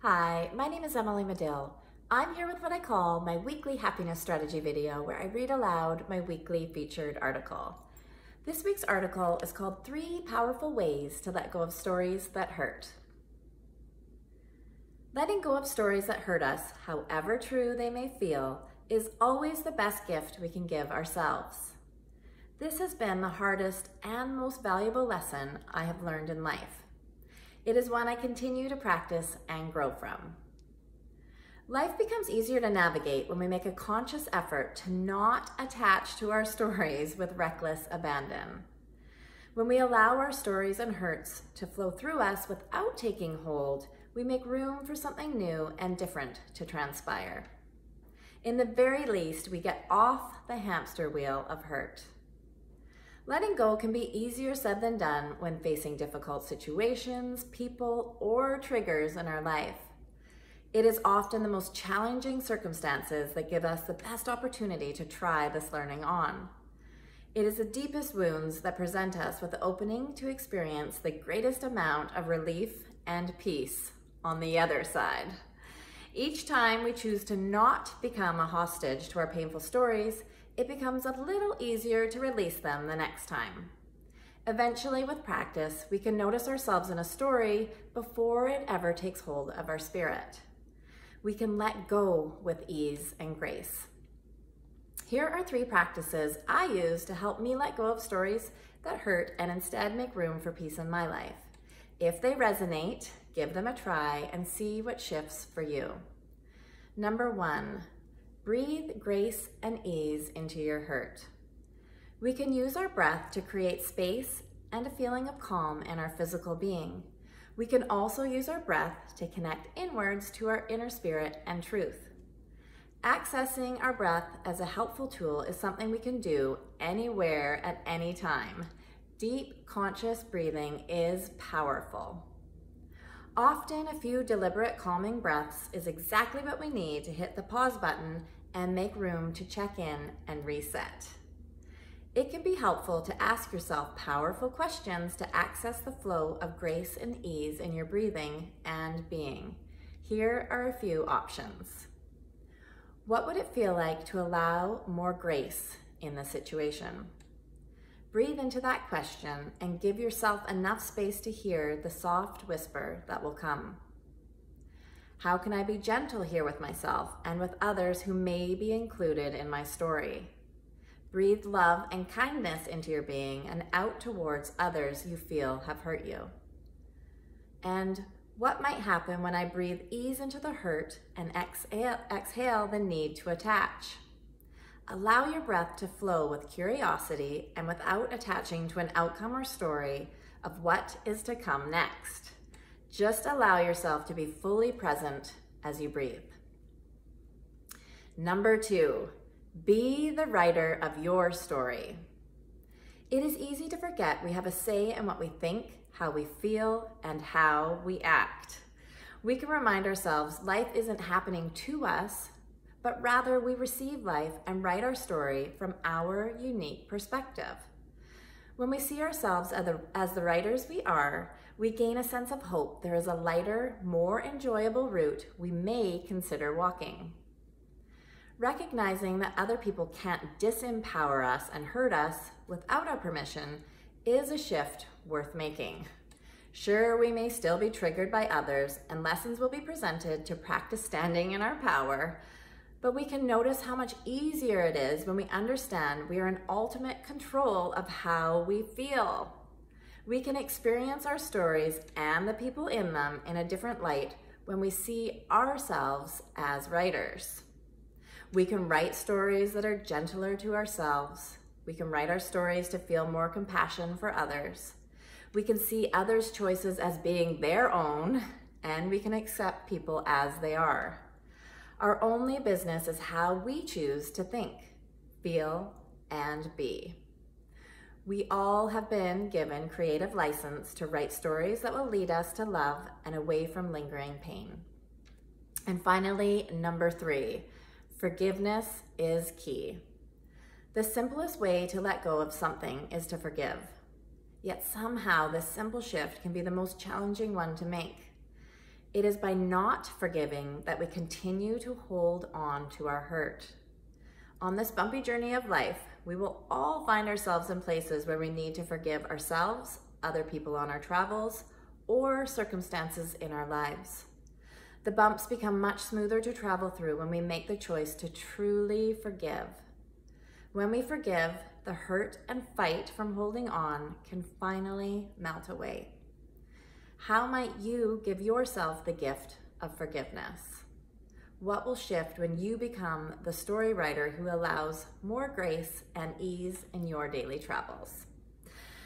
Hi, my name is Emily Madill. I'm here with what I call my weekly happiness strategy video where I read aloud my weekly featured article. This week's article is called 3 Powerful Ways to Let Go of Stories That Hurt. Letting go of stories that hurt us, however true they may feel, is always the best gift we can give ourselves. This has been the hardest and most valuable lesson I have learned in life. It is one I continue to practice and grow from. Life becomes easier to navigate when we make a conscious effort to not attach to our stories with reckless abandon. When we allow our stories and hurts to flow through us without taking hold, we make room for something new and different to transpire. In the very least, we get off the hamster wheel of hurt. Letting go can be easier said than done when facing difficult situations, people, or triggers in our life. It is often the most challenging circumstances that give us the best opportunity to try this learning on. It is the deepest wounds that present us with the opening to experience the greatest amount of relief and peace on the other side. Each time we choose to not become a hostage to our painful stories, it becomes a little easier to release them the next time. Eventually, with practice, we can notice ourselves in a story before it ever takes hold of our spirit. We can let go with ease and grace. Here are 3 practices I use to help me let go of stories that hurt and instead make room for peace in my life. If they resonate, give them a try and see what shifts for you. Number 1. Breathe grace and ease into your hurt. We can use our breath to create space and a feeling of calm in our physical being. We can also use our breath to connect inwards to our inner spirit and truth. Accessing our breath as a helpful tool is something we can do anywhere at any time. Deep, conscious breathing is powerful. Often, a few deliberate calming breaths is exactly what we need to hit the pause button and make room to check in and reset. It can be helpful to ask yourself powerful questions to access the flow of grace and ease in your breathing and being. Here are a few options. What would it feel like to allow more grace in the situation? Breathe into that question and give yourself enough space to hear the soft whisper that will come. How can I be gentle here with myself and with others who may be included in my story? Breathe love and kindness into your being and out towards others you feel have hurt you. And what might happen when I breathe ease into the hurt and exhale the need to attach? Allow your breath to flow with curiosity and without attaching to an outcome or story of what is to come next. Just allow yourself to be fully present as you breathe. Number 2, be the writer of your story. It is easy to forget we have a say in what we think, how we feel, and how we act. We can remind ourselves life isn't happening to us, but rather we receive life and write our story from our unique perspective. When we see ourselves as the writers we are, we gain a sense of hope there is a lighter, more enjoyable route we may consider walking. Recognizing that other people can't disempower us and hurt us without our permission is a shift worth making. Sure, we may still be triggered by others and lessons will be presented to practice standing in our power, but we can notice how much easier it is when we understand we are in ultimate control of how we feel. We can experience our stories and the people in them in a different light when we see ourselves as writers. We can write stories that are gentler to ourselves. We can write our stories to feel more compassion for others. We can see others' choices as being their own, and we can accept people as they are. Our only business is how we choose to think, feel, and be. We all have been given creative license to write stories that will lead us to love and away from lingering pain. And finally, number 3, forgiveness is key. The simplest way to let go of something is to forgive. Yet somehow this simple shift can be the most challenging one to make. It is by not forgiving that we continue to hold on to our hurt. On this bumpy journey of life, we will all find ourselves in places where we need to forgive ourselves, other people on our travels, or circumstances in our lives. The bumps become much smoother to travel through when we make the choice to truly forgive. When we forgive, the hurt and fight from holding on can finally melt away. How might you give yourself the gift of forgiveness? What will shift when you become the story writer who allows more grace and ease in your daily travels?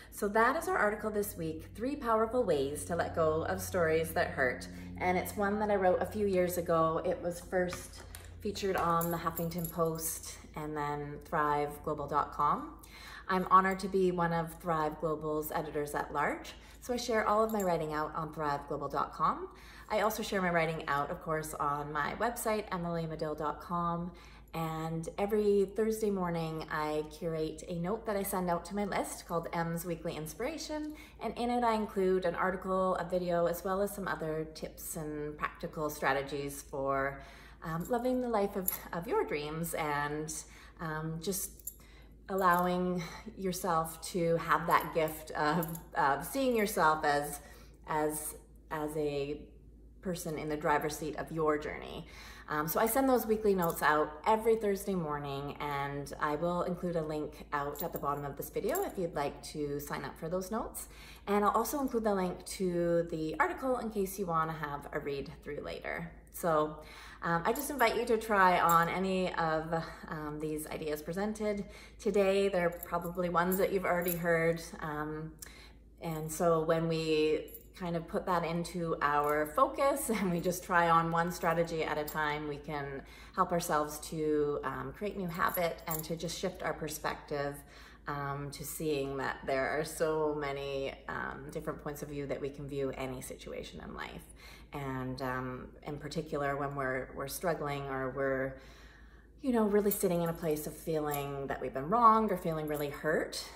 So that is our article this week, 3 powerful ways to let go of stories that hurt. And it's one that I wrote a few years ago. It was first featured on the Huffington Post and then thriveglobal.com. I'm honored to be one of Thrive Global's editors at large. So I share all of my writing out on thriveglobal.com. I also share my writing out, of course, on my website, emilymadill.com. And every Thursday morning, I curate a note that I send out to my list called M's Weekly Inspiration. And in it, I include an article, a video, as well as some other tips and practical strategies for living the life of your dreams and just allowing yourself to have that gift of seeing yourself as a person in the driver's seat of your journey. So I send those weekly notes out every Thursday morning, and I will include a link out at the bottom of this video if you'd like to sign up for those notes. And I'll also include the link to the article in case you want to have a read through later. So I just invite you to try on any of these ideas presented today. They're probably ones that you've already heard. And so when we kind of put that into our focus and we just try on one strategy at a time, we can help ourselves to create new habit and to just shift our perspective to seeing that there are so many different points of view that we can view any situation in life. And in particular, when we're struggling or we're, you know, really sitting in a place of feeling that we've been wronged or feeling really hurt,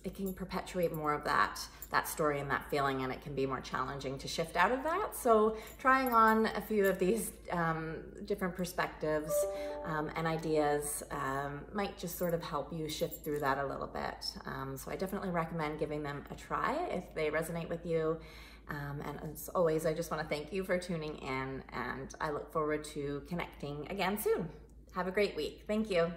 it can perpetuate more of that story and that feeling, and it can be more challenging to shift out of that. So trying on a few of these different perspectives and ideas might just sort of help you shift through that a little bit. So I definitely recommend giving them a try if they resonate with you. And as always, I just want to thank you for tuning in, and I look forward to connecting again soon. Have a great week. Thank you.